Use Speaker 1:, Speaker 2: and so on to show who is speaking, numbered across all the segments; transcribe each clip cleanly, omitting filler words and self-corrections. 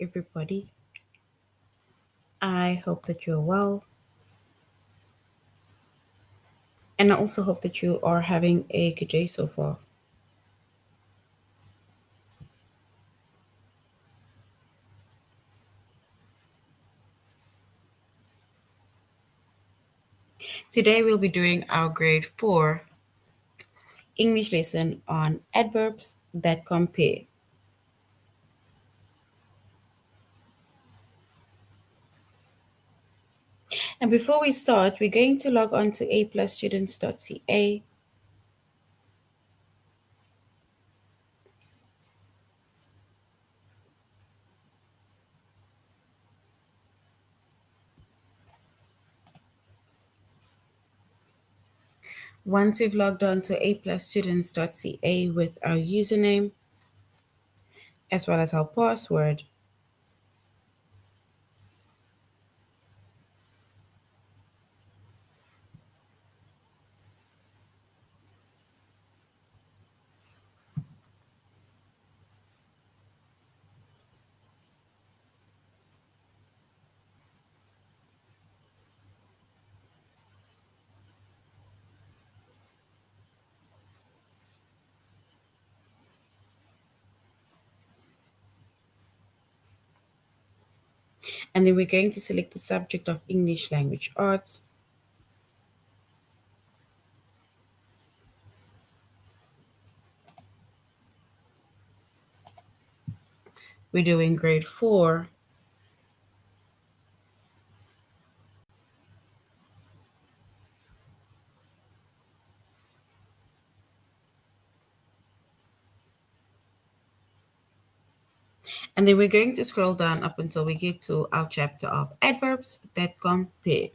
Speaker 1: everybody. I hope that you're well, and I also hope that you are having a good day so far. Today, we'll be doing our grade 4 English lesson on adverbs that compare. And before we start, we're going to log on to aplusstudents.ca. Once you've logged on to aplusstudents.ca with our username as well as our password, and then we're going to select the subject of English Language Arts. We're doing grade 4. And then we're going to scroll down up until we get to our chapter of adverbs that compare.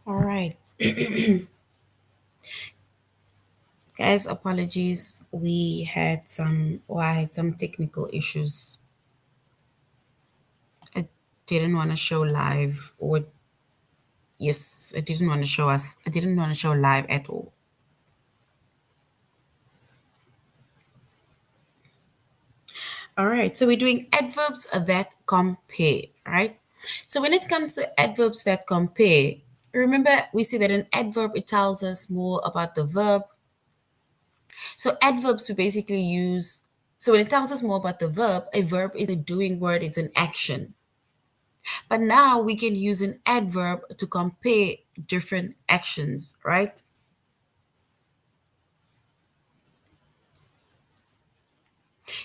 Speaker 1: All right. Guys, apologies. I had some technical issues. I didn't want to show live or yes, I didn't want to show live at all. All right, so we're doing adverbs that compare, right? So when it comes to adverbs that compare, remember we say that an adverb, it tells us more about the verb. So adverbs we basically use, so when it tells us more about the verb, a verb is a doing word, it's an action. But now we can use an adverb to compare different actions, right?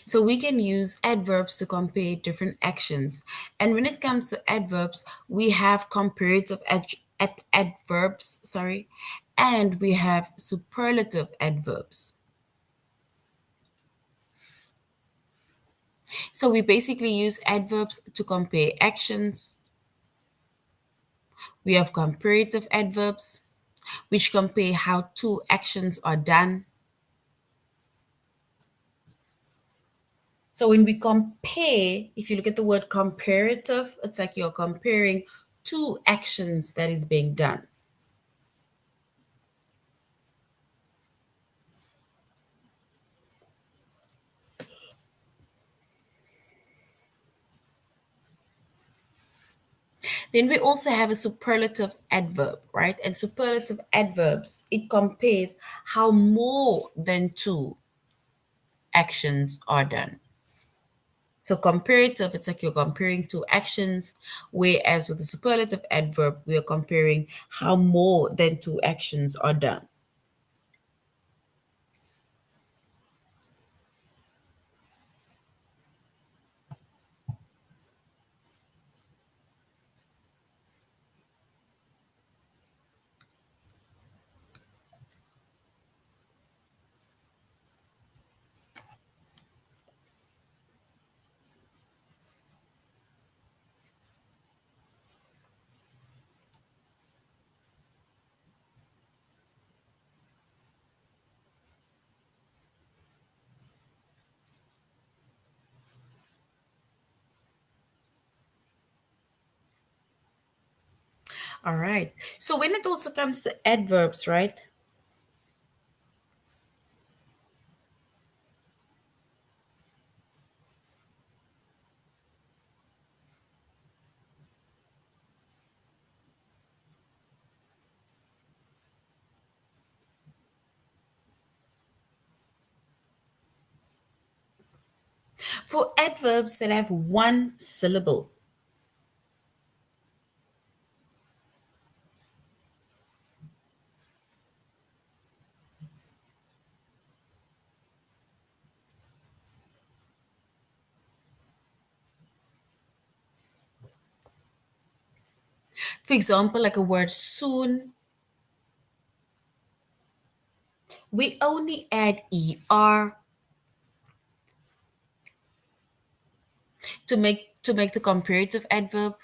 Speaker 1: So we can use adverbs to compare different actions. And when it comes to adverbs, we have comparative adverbs, sorry, and we have superlative adverbs. So we basically use adverbs to compare actions. We have comparative adverbs, which compare how two actions are done. So when we compare, if you look at the word comparative, it's like you're comparing two actions that is being done. Then we also have a superlative adverb, right? And superlative adverbs, it compares how more than two actions are done. So comparative, it's like you're comparing two actions, whereas with the superlative adverb, we are comparing how more than two actions are done. All right. So when it also comes to adverbs, right? For adverbs that have one syllable, for example, like a word soon, we only add er to make the comparative adverb,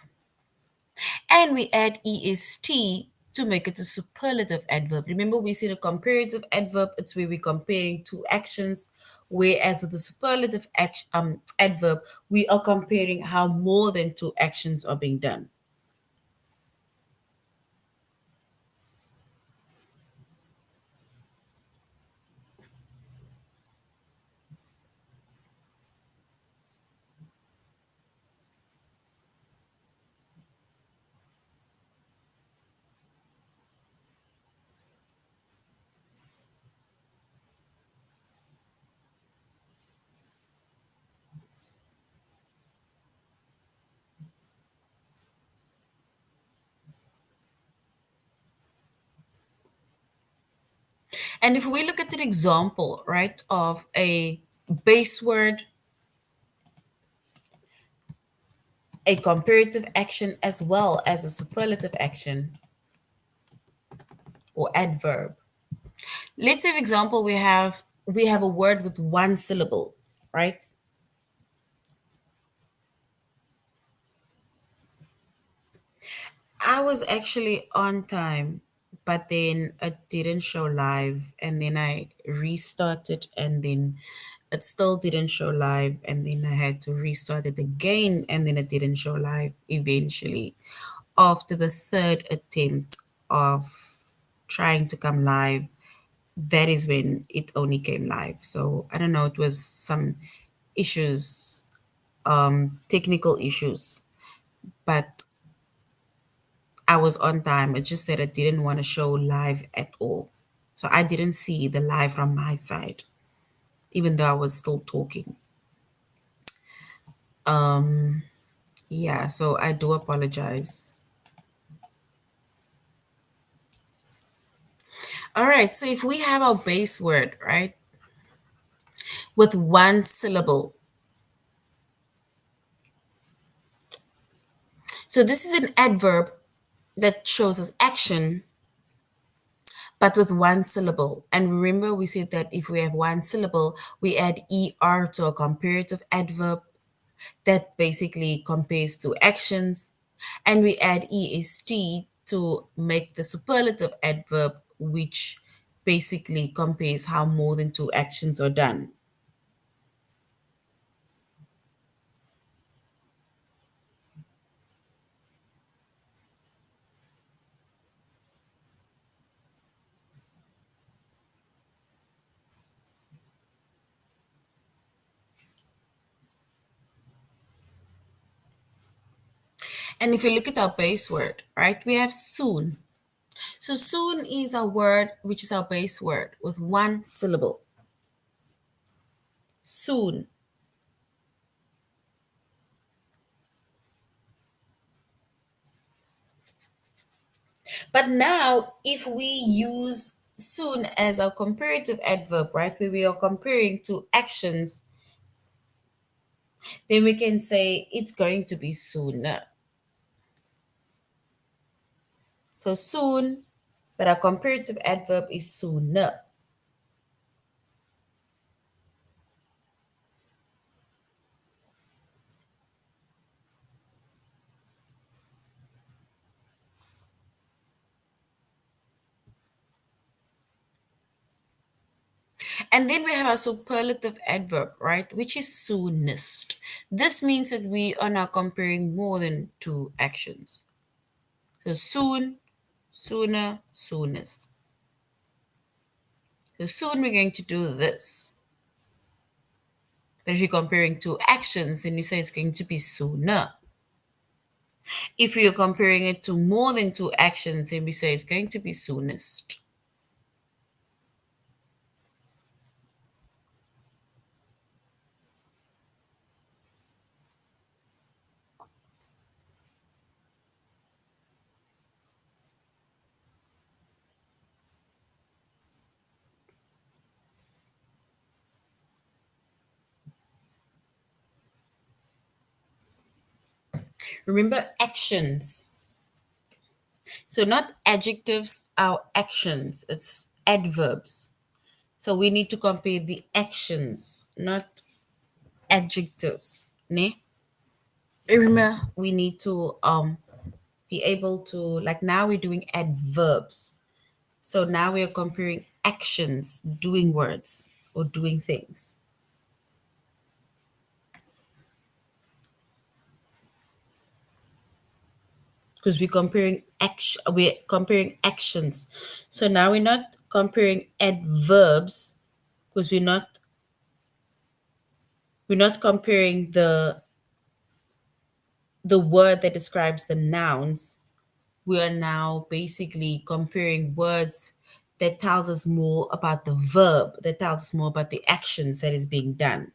Speaker 1: and we add est to make it a superlative adverb. Remember, we see the comparative adverb, it's where we're comparing two actions, whereas with the superlative adverb, we are comparing how more than two actions are being done. And if we look at an example, right, of a base word, a comparative action, as well as a superlative action or adverb. Let's say, for example, we have a word with one syllable, right? I was actually on time, but then it didn't show live, and then I restarted, and then it still didn't show live, and then I had to restart it again, and then it didn't show live eventually. After the third attempt of trying to come live, that is when it only came live. So I don't know, it was some issues, technical issues, but I was on time. It's just that I didn't want to show live at all. So I didn't see the live from my side, even though I was still talking. Um, yeah, so I do apologize. All right, so if we have our base word, right, with one syllable. So this is an adverb that shows us action, but with one syllable. And remember, we said that if we have one syllable, we add er to a comparative adverb that basically compares to actions, and we add est to make the superlative adverb, which basically compares how more than two actions are done. And if you look at our base word, right, we have soon. So soon is a word which is our base word with one syllable. Soon. But now, if we use soon as our comparative adverb, right, where we are comparing two actions, then we can say it's going to be sooner. So soon, but our comparative adverb is sooner. And then we have our superlative adverb, right, which is soonest. This means that we are now comparing more than two actions. So soon, sooner, soonest. So soon we're going to do this. But if you're comparing two actions, then you say it's going to be sooner. If you're comparing it to more than two actions, then we say it's going to be soonest. Remember actions. So not adjectives, our actions. It's adverbs. So we need to compare the actions, not adjectives. Ne? Remember, we need to be able to, like, now we're doing adverbs. So now we are comparing actions, doing words or doing things. Because we're comparing actions. So now we're not comparing adverbs because we're not comparing the word that describes the nouns. We are now basically comparing words that tells us more about the verb, that tells us more about the actions that is being done.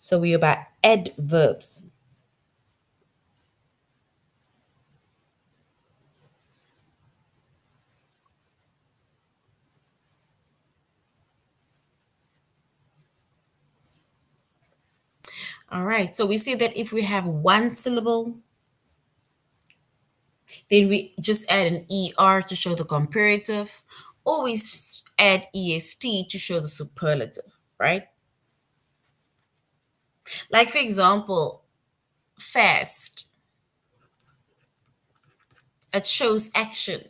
Speaker 1: So we're about adverbs. All right. So we see that if we have one syllable, then we just add an ER to show the comparative, or we add EST to show the superlative, right? Like, for example, fast, it shows action,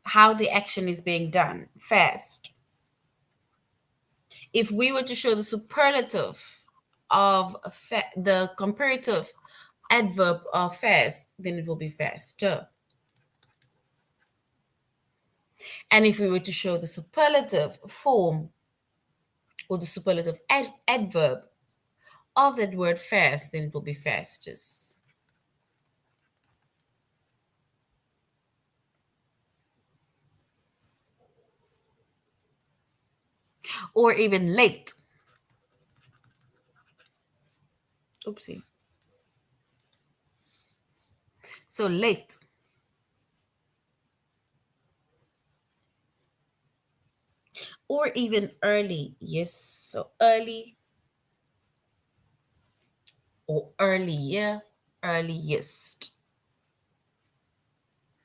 Speaker 1: how the action is being done, fast. If we were to show the superlative of the comparative adverb of fast, then it will be faster. And if we were to show the superlative form or the superlative adverb of that word fast, then it will be fastest. Or even late. Oopsie. So late. Or even early. Yes. So early or earlier, earliest.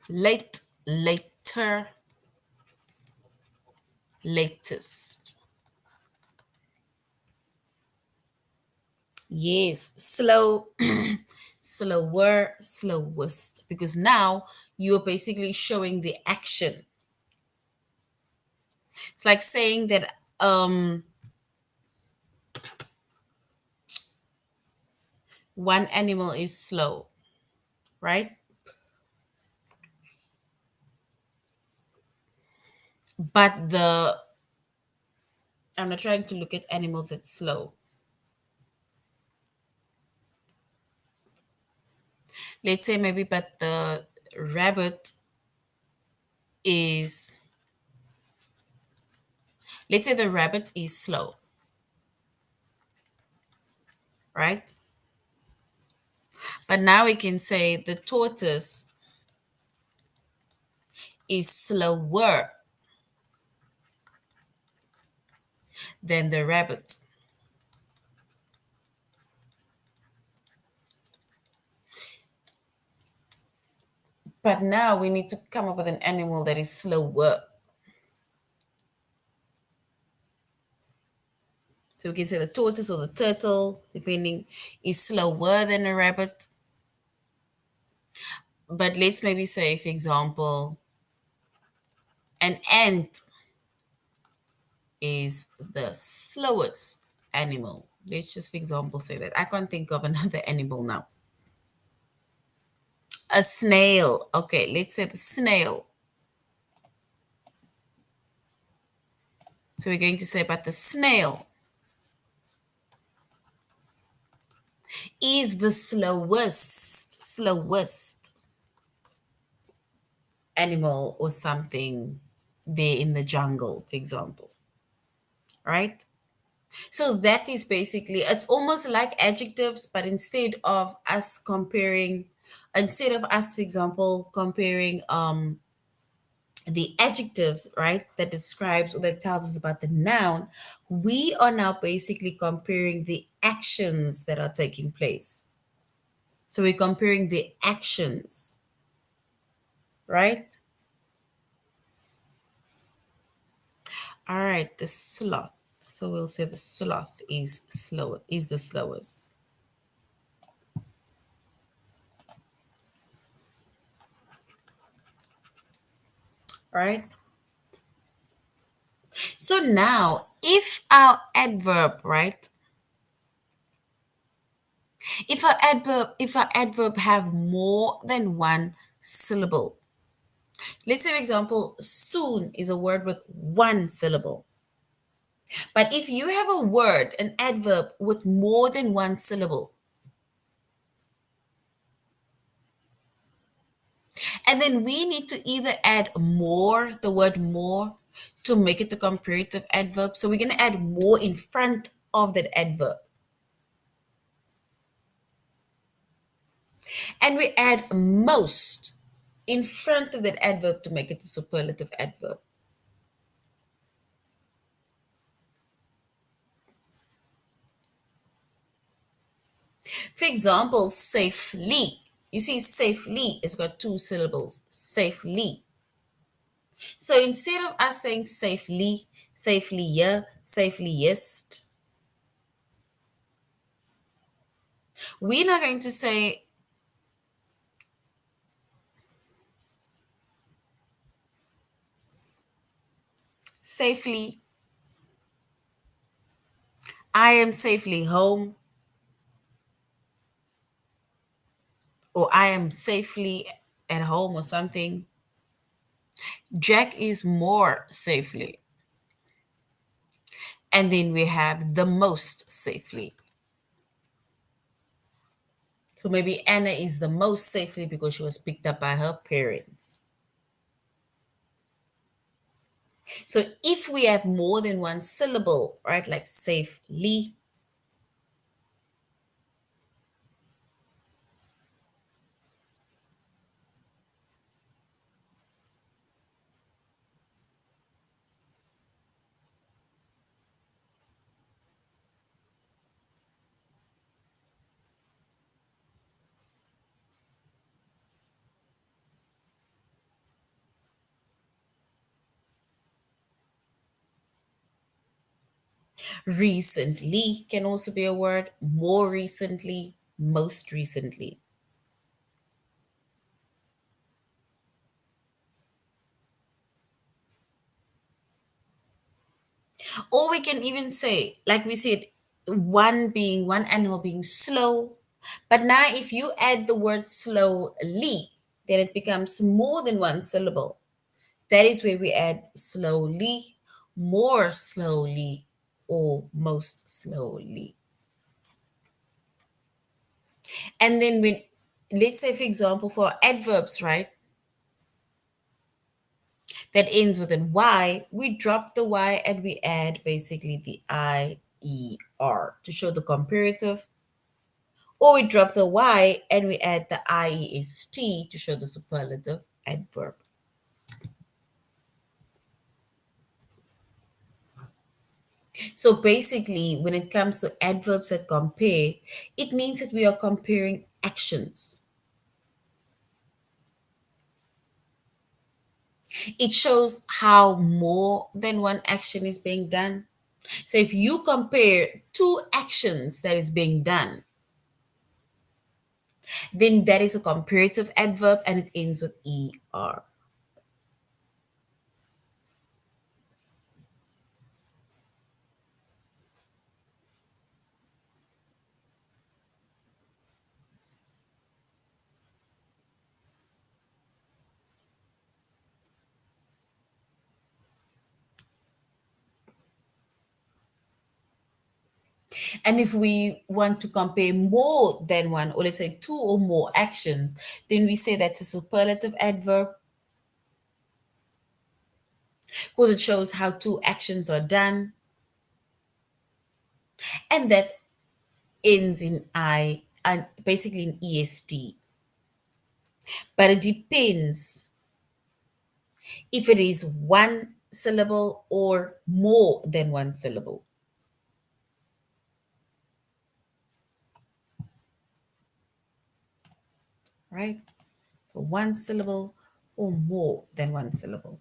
Speaker 1: Late, later, latest. Yes, slow, slower, slowest. Because now you're basically showing the action. It's like saying that one animal is slow, right? But I'm not trying to look at animals that's slow. Let's say maybe, but the rabbit is, let's say the rabbit is slow, right? But now we can say the tortoise is slower than the rabbit. But now we need to come up with an animal that is slower. So we can say the tortoise or the turtle, depending, is slower than a rabbit. But let's maybe say, for example, an ant is the slowest animal. Let's just, for example, say that. I can't think of another animal now. A snail. Okay, let's say the snail. So we're going to say about the snail is the slowest animal or something there in the jungle, for example. Right? So that is basically, it's almost like adjectives, but instead of us, for example, comparing the adjectives, right, that describes or that tells us about the noun, we are now basically comparing the actions that are taking place. So we're comparing the actions, right? All right, the sloth. So we'll say the sloth is the slowest, right? So now, if our adverb, right? If our adverb have more than one syllable, let's say, for example, soon is a word with one syllable. But if you have a word, an adverb with more than one syllable, and then we need to either add more, the word more, to make it the comparative adverb. So we're going to add more in front of that adverb. And we add most in front of that adverb to make it the superlative adverb. For example, safely. You see, safely has got two syllables. Safely. So instead of us saying safely, safely yeah, safely yes, we're not going to say safely, I am safely home, or I am safely at home or something. Jack is more safely. And then we have the most safely. So maybe Anna is the most safely because she was picked up by her parents. So if we have more than one syllable, right, like safely, recently can also be a word, more recently, most recently. Or we can even say, like we said, one animal being slow. But now if you add the word slowly, then it becomes more than one syllable. That is where we add slowly, more slowly, or most slowly. And then when, let's say, for example, for adverbs, right, that ends with an Y, we drop the Y and we add basically the IER to show the comparative, or we drop the Y and we add the IEST to show the superlative adverb. So basically, when it comes to adverbs that compare, it means that we are comparing actions. It shows how more than one action is being done. So if you compare two actions that is being done, then that is a comparative adverb and it ends with ER. And if we want to compare more than one, or let's say two or more actions, then we say that's a superlative adverb because it shows how two actions are done, and that ends in I and basically in EST. But it depends if it is one syllable or more than one syllable, right? So one syllable or more than one syllable.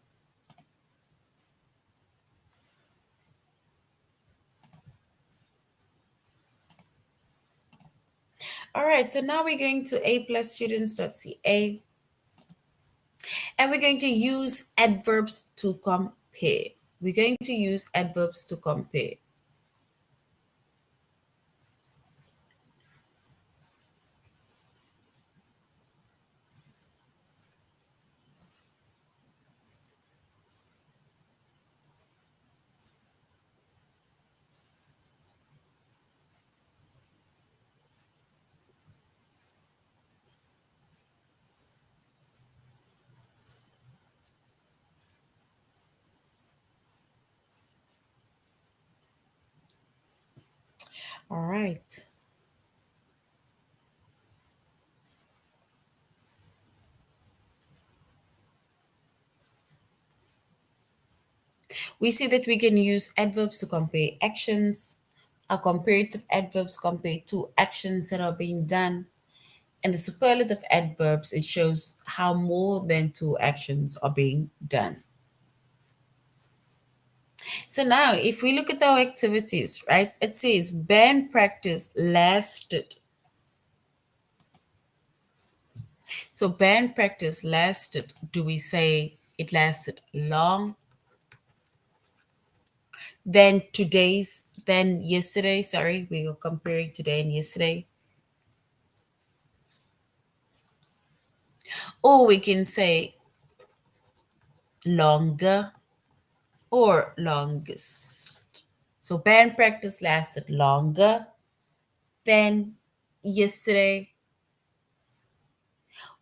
Speaker 1: All right, so now we're going to aplusstudents.ca and we're going to use adverbs to compare. We're going to use adverbs to compare. All right. We see that we can use adverbs to compare actions. A comparative adverbs compare two actions that are being done. And the superlative adverbs, it shows how more than two actions are being done. So now, if we look at our activities, right, it says band practice lasted. So band practice lasted. Do we say it lasted long? Then yesterday, sorry, we were comparing today and yesterday. Or we can say longer or longest. So band practice lasted longer than yesterday,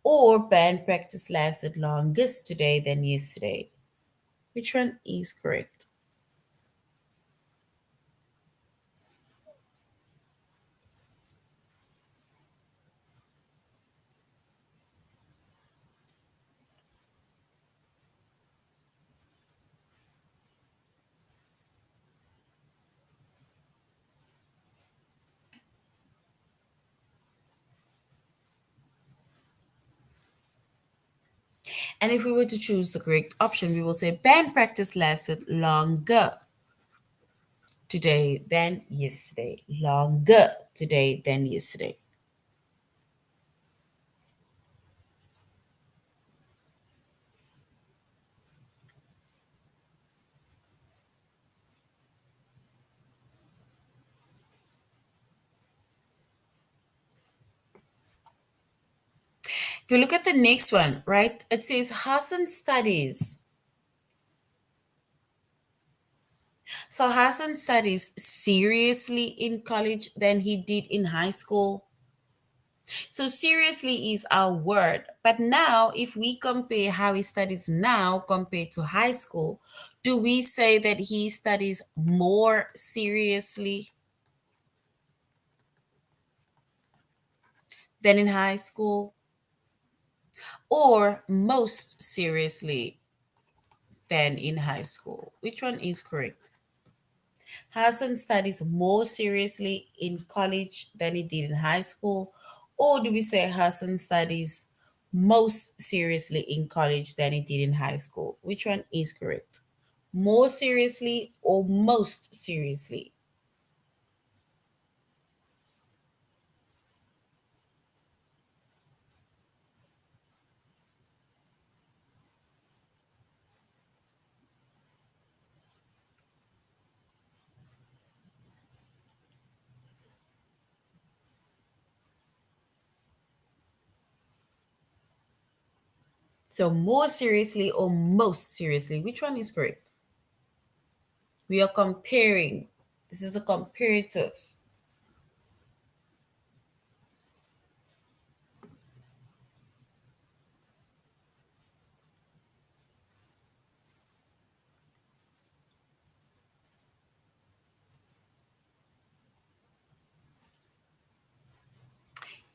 Speaker 1: or band practice lasted longest today than yesterday. Which one is correct? And if we were to choose the correct option, we will say band practice lasted longer today than yesterday. Longer today than yesterday. If you look at the next one, right, it says Hassan studies. So Hassan studies seriously in college than he did in high school. So seriously is our word. But now, if we compare how he studies now compared to high school, do we say that he studies more seriously than in high school, or most seriously than in high school? Which one is correct? Hassan studies more seriously in college than he did in high school, or do we say Hassan studies most seriously in college than he did in high school? Which one is correct? More seriously or most seriously? So more seriously or most seriously? Which one is correct? We are comparing. This is a comparative.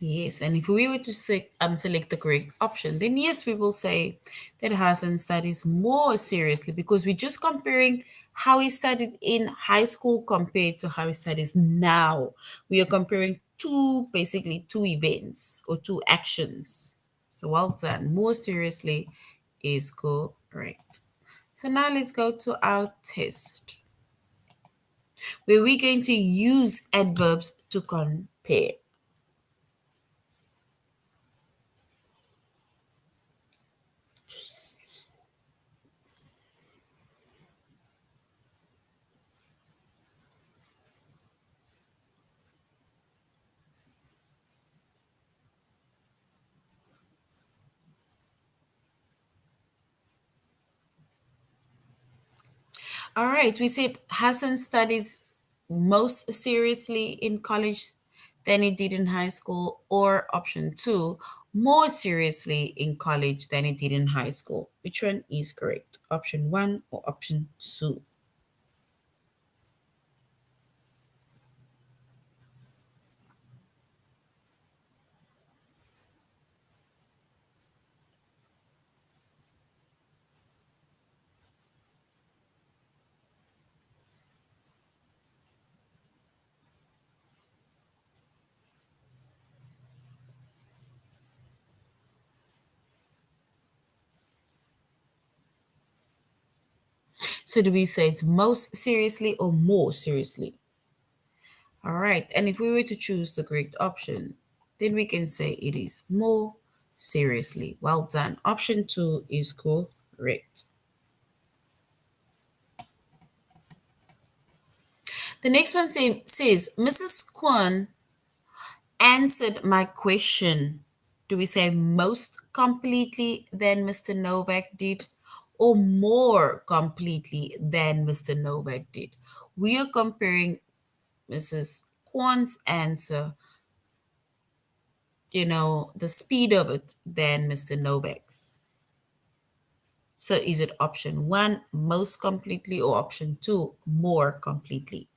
Speaker 1: Yes, and if we were to select the correct option, then yes, we will say that Hassan studies more seriously because we're just comparing how he studied in high school compared to how he studies now. We are comparing basically two events or two actions. So well done. More seriously is correct. So now let's go to our test where we're going to use adverbs to compare. All right, we said Hassan studies most seriously in college than he did in high school, or option two, more seriously in college than he did in high school. Which one is correct? Option one or option two? So do we say it's most seriously or more seriously? All right, and if we were to choose the correct option, then we can say it is more seriously. Well done. Option two is correct. The next one says, Mrs. Kwan answered my question. Do we say most completely than Mr. Novak did or more completely than Mr. Novak did? We are comparing Mrs. Kwan's answer, the speed of it than Mr. Novak's. So is it option one, most completely, or option two, more completely?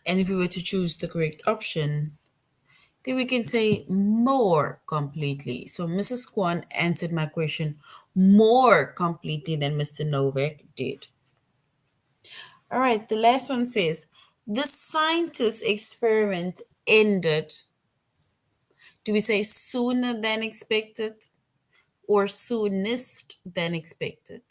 Speaker 1: And if we were to choose the correct option, then we can say more completely. So Mrs. Kwan answered my question more completely than Mr. Novak did. All right, the last one says the scientist experiment ended. Do we say sooner than expected or soonest than expected?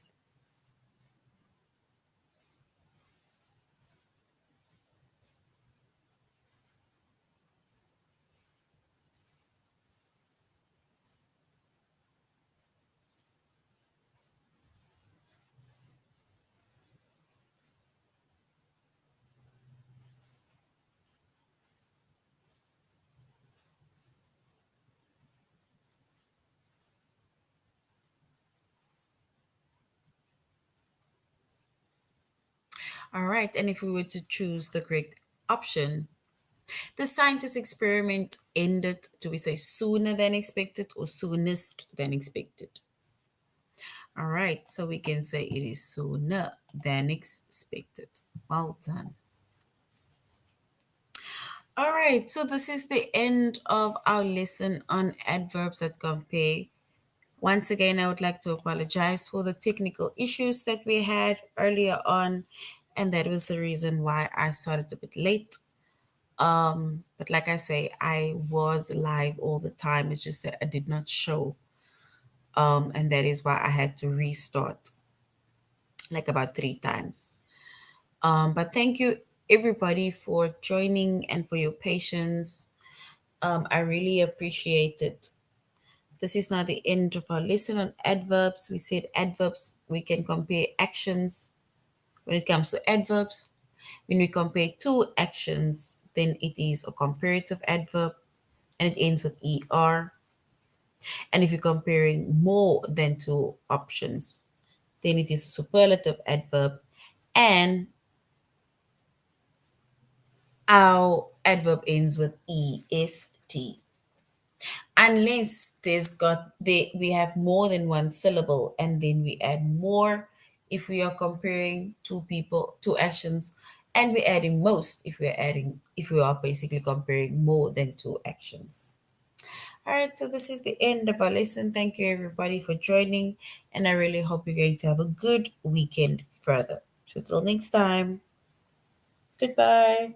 Speaker 1: All right, and if we were to choose the correct option, the scientist experiment ended, do we say sooner than expected or soonest than expected? All right, so we can say it is sooner than expected. Well done. All right, so this is the end of our lesson on adverbs that compare. Once again, I would like to apologize for the technical issues that we had earlier on, and that was the reason why I started a bit late. But like I say, I was live all the time. It's just that I did not show. And that is why I had to restart like about three times. But thank you everybody for joining and for your patience. I really appreciate it. This is now the end of our lesson on adverbs. We said adverbs, we can compare actions when it comes to adverbs. When we compare two actions, then it is a comparative adverb and it ends with ER. And if you're comparing more than two options, then it is superlative adverb, and our adverb ends with est. Unless we have more than one syllable and then we add more if we are comparing two actions, and we're adding most if we are basically comparing more than two actions. All right, so this is the end of our lesson. Thank you everybody for joining, and I really hope you're going to have a good weekend further. So till next time, goodbye.